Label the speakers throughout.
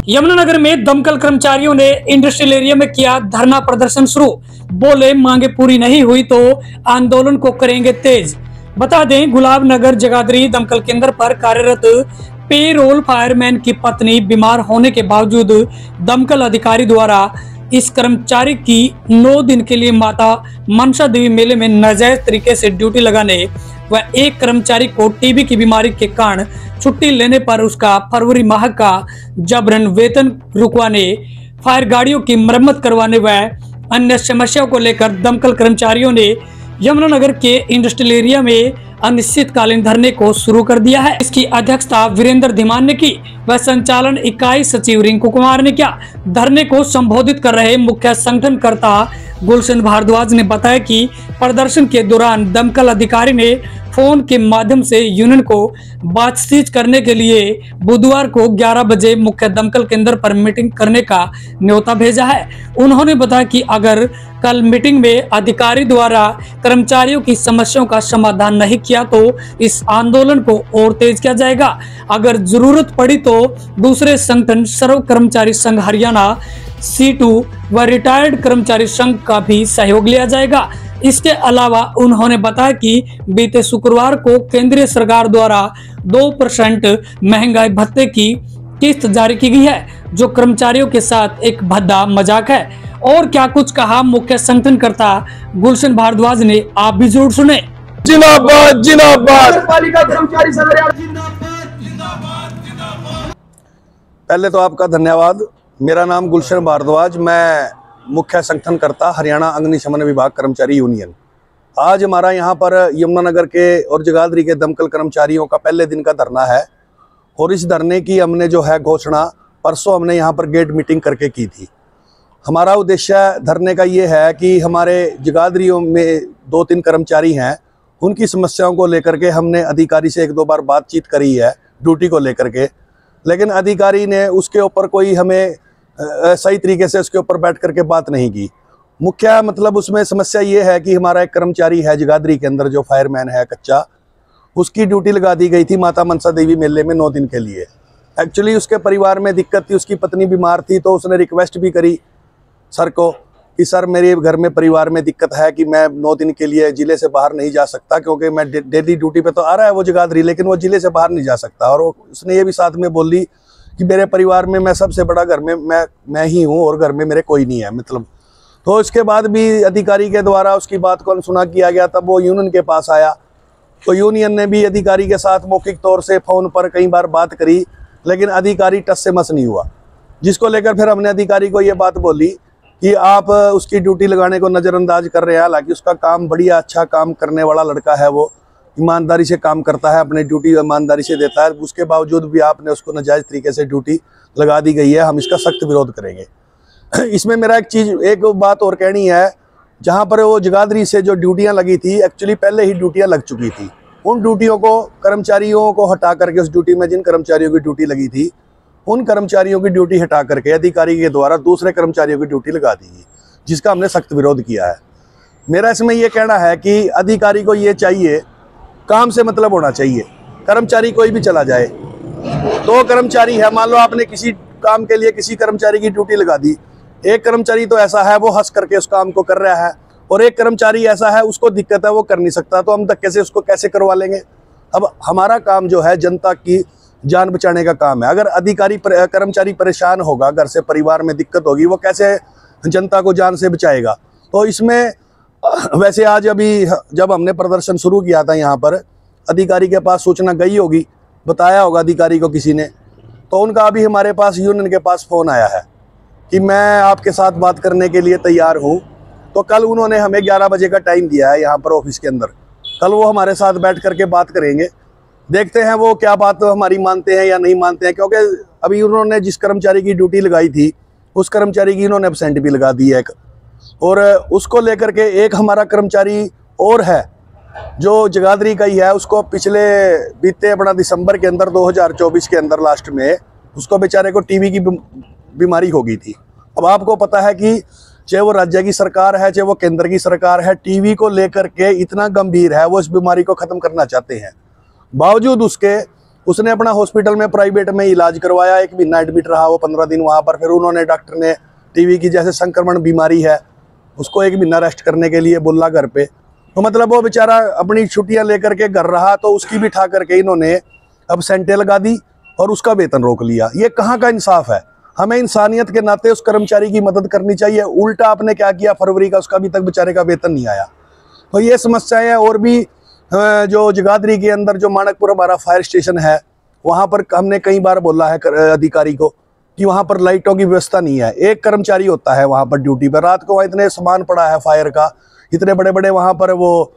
Speaker 1: यमुनानगर में दमकल कर्मचारियों ने इंडस्ट्रियल एरिया में किया धरना प्रदर्शन शुरू। बोले मांगे पूरी नहीं हुई तो आंदोलन को करेंगे तेज। बता दें, गुलाब नगर जगाधरी दमकल केंद्र पर कार्यरत पेरोल फायरमैन की पत्नी बीमार होने के बावजूद दमकल अधिकारी द्वारा इस कर्मचारी की 9 दिन के लिए माता मनसा देवी मेले में नाजायज तरीके से ड्यूटी लगाने व एक कर्मचारी को टीबी की बीमारी के कारण छुट्टी लेने पर उसका फरवरी माह का जबरन वेतन रुकवाने, फायर गाड़ियों की मरम्मत करवाने व अन्य समस्याओं को लेकर दमकल कर्मचारियों ने यमुनानगर के इंडस्ट्रियल एरिया में अनिश्चितकालीन धरने को शुरू कर दिया है। इसकी अध्यक्षता वीरेंद्र धीमान ने की व संचालन इकाई सचिव रिंकू कुमार ने किया। धरने को संबोधित कर रहे मुख्य संगठनकर्ता गुलशन भारद्वाज ने बताया कि प्रदर्शन के दौरान दमकल अधिकारी ने फोन के माध्यम से यूनियन को बातचीत करने के लिए बुधवार को 11 बजे मुख्य दमकल केंद्र पर मीटिंग करने का न्योता भेजा है। उन्होंने बताया कि अगर कल मीटिंग में अधिकारी द्वारा कर्मचारियों की समस्याओं का समाधान नहीं किया तो इस आंदोलन को और तेज किया जाएगा। अगर जरूरत पड़ी तो दूसरे संगठन सर्व कर्मचारी संघ हरियाणा C2 व रिटायर्ड कर्मचारी संघ का भी सहयोग लिया जाएगा। इसके अलावा उन्होंने बताया कि बीते शुक्रवार को केंद्रीय सरकार द्वारा 2% महंगाई भत्ते की किस्त जारी की गई है, जो कर्मचारियों के साथ एक भद्दा मजाक है। और क्या कुछ कहा मुख्य संगठनकर्ता गुलशन भारद्वाज ने, आप भी जरूर सुने।
Speaker 2: जिंदाबाद जिंदाबाद। पहले तो आपका धन्यवाद। मेरा नाम गुलशन भारद्वाज, मैं मुख्य संगठनकर्ता हरियाणा अग्निशमन विभाग कर्मचारी यूनियन। आज हमारा यहाँ पर यमुनानगर के और जगाधरी के दमकल कर्मचारियों का पहले दिन का धरना है और इस धरने की हमने जो है घोषणा परसों हमने यहाँ पर गेट मीटिंग करके की थी। हमारा उद्देश्य धरने का ये है कि हमारे जगाधरियों में 2-3 कर्मचारी हैं, उनकी समस्याओं को लेकर के हमने अधिकारी से 1-2 बार बातचीत करी है ड्यूटी को लेकर के, लेकिन अधिकारी ने उसके ऊपर कोई हमें सही तरीके से उसके ऊपर बैठ करके बात नहीं की। मुख्य मतलब उसमें समस्या ये है कि हमारा एक कर्मचारी है जगाधरी के अंदर जो फायरमैन है कच्चा, उसकी ड्यूटी लगा दी गई थी माता मनसा देवी मेले में 9 दिन के लिए। एक्चुअली उसके परिवार में दिक्कत थी, उसकी पत्नी बीमार थी, तो उसने रिक्वेस्ट भी करी सर को कि सर मेरे घर में परिवार में दिक्कत है कि मैं 9 दिन के लिए ज़िले से बाहर नहीं जा सकता, क्योंकि मैं डेली ड्यूटी पे तो आ रहा है वो जगाधरी, लेकिन वो ज़िले से बाहर नहीं जा सकता। और उसने ये भी साथ में बोली कि मेरे परिवार में मैं सबसे बड़ा घर में मैं ही हूँ और घर में मेरे कोई नहीं है मतलब। तो इसके बाद भी अधिकारी के द्वारा उसकी बात को अनसुना किया गया। तब वो यूनियन के पास आया तो यूनियन ने भी अधिकारी के साथ मौखिक तौर से फ़ोन पर कई बार बात करी, लेकिन अधिकारी टस से मस नहीं हुआ, जिसको लेकर फिर हमने अधिकारी को ये बात बोली कि आप उसकी ड्यूटी लगाने को नज़रअंदाज कर रहे हैं। हालांकि उसका काम बढ़िया अच्छा काम करने वाला लड़का है, वो ईमानदारी से काम करता है, अपनी ड्यूटी ईमानदारी से देता है, उसके बावजूद भी आपने उसको नाजायज़ तरीके से ड्यूटी लगा दी गई है। हम इसका सख्त विरोध करेंगे। इसमें मेरा एक बात और कहनी है, जहाँ पर वो जगाधरी से जो ड्यूटियाँ लगी थी, एक्चुअली पहले ही ड्यूटियाँ लग चुकी थी। उन ड्यूटियों को कर्मचारियों को हटा करके उस ड्यूटी में जिन कर्मचारियों की ड्यूटी लगी थी उन कर्मचारियों की ड्यूटी हटा करके अधिकारी के द्वारा दूसरे कर्मचारियों की ड्यूटी लगा दी गई, जिसका हमने सख्त विरोध किया है। मेरा इसमें यह कहना है कि अधिकारी को ये चाहिए, काम से मतलब होना चाहिए। कर्मचारी कोई भी चला जाए, 2 कर्मचारी है, मान लो आपने किसी काम के लिए किसी कर्मचारी की ड्यूटी लगा दी, एक कर्मचारी तो ऐसा है वो हंस करके उस काम को कर रहा है और एक कर्मचारी ऐसा है उसको दिक्कत है वो कर नहीं सकता, तो हम धक्के से उसको कैसे करवा लेंगे। अब हमारा काम जो है जनता की जान बचाने का काम है। अगर अधिकारी कर्मचारी परेशान होगा, घर से परिवार में दिक्कत होगी, वो कैसे जनता को जान से बचाएगा। तो इसमें वैसे आज अभी जब हमने प्रदर्शन शुरू किया था यहाँ पर, अधिकारी के पास सूचना गई होगी, बताया होगा अधिकारी को किसी ने, तो उनका अभी हमारे पास यूनियन के पास फ़ोन आया है कि मैं आपके साथ बात करने के लिए तैयार हूँ। तो कल उन्होंने हमें 11 बजे का टाइम दिया है यहाँ पर ऑफिस के अंदर। कल वो हमारे साथ बैठ करके बात करेंगे, देखते हैं वो क्या बात हमारी मानते हैं या नहीं मानते हैं। क्योंकि अभी उन्होंने जिस कर्मचारी की ड्यूटी लगाई थी उस कर्मचारी की इन्होंने एब्सेंट भी लगा दी है एक, और उसको लेकर के एक हमारा कर्मचारी और है जो जगाधरी का ही है, उसको पिछले बीते अपना दिसंबर के अंदर 2024 के अंदर लास्ट में उसको बेचारे को टीबी की बीमारी हो गई थी। अब आपको पता है कि चाहे वो राज्य की सरकार है चाहे वो केंद्र की सरकार है, टीबी को लेकर के इतना गंभीर है, वो इस बीमारी को ख़त्म करना चाहते हैं। बावजूद उसके उसने अपना हॉस्पिटल में प्राइवेट में इलाज करवाया, 1 महीना एडमिट रहा वो, 15 दिन वहाँ पर। फिर उन्होंने डॉक्टर ने टीबी की जैसे संक्रमण बीमारी है उसको 1 महीना रेस्ट करने के लिए बोला घर पे। तो मतलब वो बेचारा अपनी छुट्टियां लेकर के घर रहा, तो उसकी भी ठा करके इन्होंने अब सेंटे लगा दी और उसका वेतन रोक लिया। ये कहाँ का इंसाफ है? हमें इंसानियत के नाते उस कर्मचारी की मदद करनी चाहिए। उल्टा आपने क्या किया, फरवरी का उसका अभी तक बेचारे का वेतन नहीं आया। तो ये समस्याएं हैं। और भी जो जगाधरी के अंदर जो मानकपुर हमारा फायर स्टेशन है, वहाँ पर हमने कई बार बोला है अधिकारी को कि वहाँ पर लाइटों की व्यवस्था नहीं है। एक कर्मचारी होता है वहाँ पर ड्यूटी पर, रात को इतने सामान पड़ा है फायर का, इतने बड़े बड़े वहाँ पर वो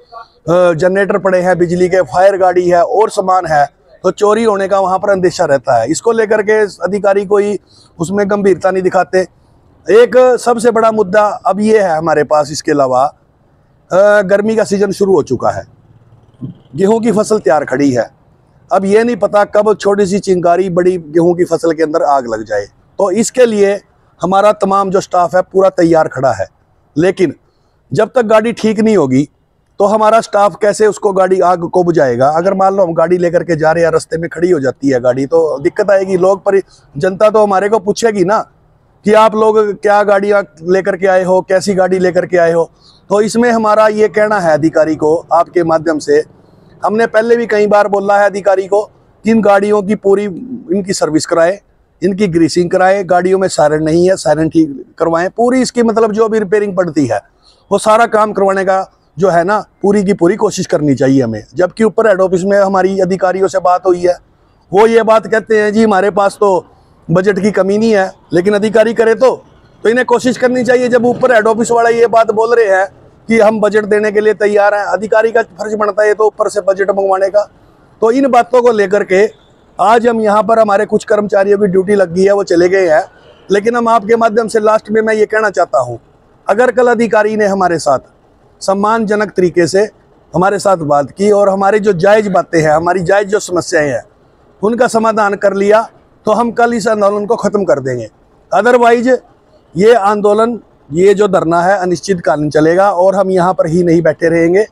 Speaker 2: जनरेटर पड़े हैं बिजली के, फायर गाड़ी है और सामान है, तो चोरी होने का वहाँ पर अंदेशा रहता है। इसको लेकर के अधिकारी कोई उसमें गंभीरता नहीं दिखाते। एक सबसे बड़ा मुद्दा अब ये है हमारे पास, इसके अलावा गर्मी का सीजन शुरू हो चुका है, गेहूं की फसल तैयार खड़ी है। अब ये नहीं पता कब छोटी सी चिंगारी बड़ी गेहूं की फसल के अंदर आग लग जाए। तो इसके लिए हमारा तमाम जो स्टाफ है पूरा तैयार खड़ा है, लेकिन जब तक गाड़ी ठीक नहीं होगी तो हमारा स्टाफ कैसे उसको गाड़ी आग को बुझाएगा? अगर मान लो हम गाड़ी लेकर के जा रहे हैं, रास्ते में खड़ी हो जाती है गाड़ी, तो दिक्कत आएगी। लोग पर जनता तो हमारे को पूछेगी ना कि आप लोग क्या गाड़ियाँ लेकर के आए हो, कैसी गाड़ी लेकर के आए हो। तो इसमें हमारा ये कहना है अधिकारी को आपके माध्यम से, हमने पहले भी कई बार बोला है अधिकारी को कि इन गाड़ियों की पूरी इनकी सर्विस कराएं, इनकी ग्रीसिंग कराएं, गाड़ियों में सायरन नहीं है सायरन ठीक करवाएं, पूरी इसकी मतलब जो भी रिपेयरिंग पड़ती है वो सारा काम करवाने का जो है ना पूरी की पूरी कोशिश करनी चाहिए हमें। जबकि ऊपर हेड ऑफिस में हमारी अधिकारियों से बात हुई है, वो ये बात कहते हैं जी हमारे पास तो बजट की कमी नहीं है, लेकिन अधिकारी करे तो इन्हें कोशिश करनी चाहिए। जब ऊपर हेड ऑफिस वाले ये बात बोल रहे हैं कि हम बजट देने के लिए तैयार हैं, अधिकारी का फर्ज बनता है तो ऊपर से बजट मंगवाने का। तो इन बातों को लेकर के आज हम यहाँ पर हमारे कुछ कर्मचारियों की ड्यूटी लग गई है, वो चले गए हैं, लेकिन हम आपके माध्यम से लास्ट में मैं ये कहना चाहता हूँ, अगर कल अधिकारी ने हमारे साथ सम्मानजनक तरीके से हमारे साथ बात की और हमारी जो जायज़ बातें हैं, हमारी जायज़ जो समस्याएं हैं उनका समाधान कर लिया, तो हम कल इस आंदोलन को ख़त्म कर देंगे। अदरवाइज ये आंदोलन, ये जो धरना है अनिश्चितकालीन चलेगा और हम यहाँ पर ही नहीं बैठे रहेंगे।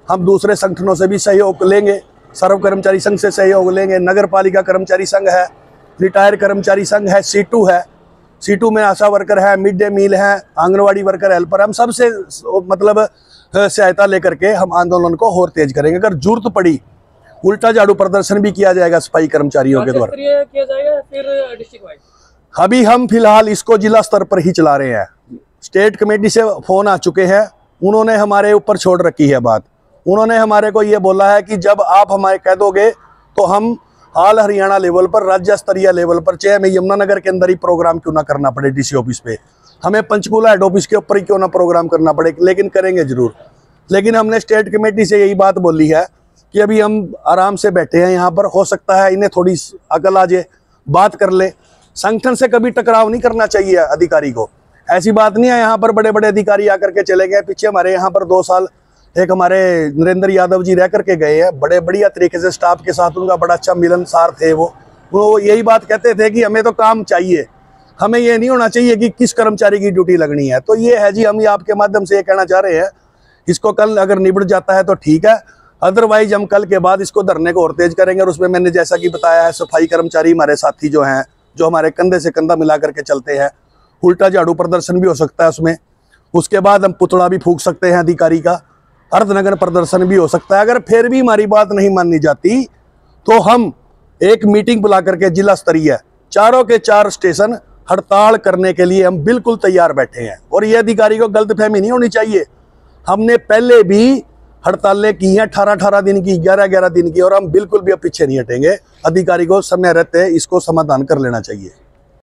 Speaker 2: हम दूसरे संगठनों से भी सहयोग लेंगे, सर्व कर्मचारी संघ से सहयोग लेंगे, नगर पालिका कर्मचारी संघ है, रिटायर कर्मचारी संघ है, C2 है, C2 में आशा वर्कर है, मिड डे मील है, आंगनवाड़ी वर्कर, हेल्पर, हम सबसे मतलब सहायता लेकर के हम आंदोलन को और तेज करेंगे। अगर जरूरत पड़ी उल्टा झाड़ू प्रदर्शन भी किया जाएगा सफाई कर्मचारियों के द्वारा।
Speaker 1: किया जाएगा फिर डिस्ट्रिक्ट वाइज?
Speaker 2: अभी हम फिलहाल इसको जिला स्तर पर ही चला रहे हैं। स्टेट कमेटी से फोन आ चुके हैं, उन्होंने हमारे ऊपर छोड़ रखी है बात। उन्होंने हमारे को ये बोला है कि जब आप हमारे कह दोगे तो हम ऑल हरियाणा लेवल पर, राज्य स्तरीय लेवल पर, चाहे हमें यमुनानगर के अंदर ही प्रोग्राम क्यों ना करना पड़े DC ऑफिस पे, हमें पंचकूला हेड ऑफिस के ऊपर ही क्यों ना प्रोग्राम करना पड़े, लेकिन करेंगे जरूर। लेकिन हमने स्टेट कमेटी से यही बात बोली है कि अभी हम आराम से बैठे हैं यहाँ पर, हो सकता है इन्हें थोड़ी अकल आ जाए, बात कर ले। संगठन से कभी टकराव नहीं करना चाहिए अधिकारी को, ऐसी बात नहीं है। यहाँ पर बड़े बड़े अधिकारी आकर के चले गए, पीछे हमारे यहाँ पर 2 साल एक हमारे नरेंद्र यादव जी रह करके गए हैं, बड़े बढ़िया तरीके से स्टाफ के साथ उनका बड़ा अच्छा मिलनसार थे। वो यही बात कहते थे कि हमें तो काम चाहिए, हमें ये नहीं होना चाहिए कि किस कर्मचारी की ड्यूटी लगनी है। तो ये है जी, हम ये आपके माध्यम से ये कहना चाह रहे हैं, इसको कल अगर निबट जाता है तो ठीक है, अदरवाइज हम कल के बाद इसको धरने को और तेज करेंगे। और उसमें मैंने जैसा कि बताया है, सफाई कर्मचारी हमारे साथी जो हैं, जो हमारे कंधे से कंधा मिला करके चलते हैं, उल्टा झाड़ू प्रदर्शन भी हो सकता है उसमें। उसके बाद हम पुतला भी फूंक सकते हैं अधिकारी का, अर्धनगर प्रदर्शन भी हो सकता है। अगर फिर भी हमारी बात नहीं मानी जाती तो हम एक मीटिंग बुला करके जिला स्तरीय चारों के 4 स्टेशन हड़ताल करने के लिए हम बिल्कुल तैयार बैठे हैं। और ये अधिकारी को गलतफहमी नहीं होनी चाहिए, हमने पहले भी हड़तालें की हैं 18-18 दिन की, 11-11 दिन की, और हम बिल्कुल भी अब पीछे नहीं हटेंगे। अधिकारी को समय रहते इसको समाधान कर लेना चाहिए।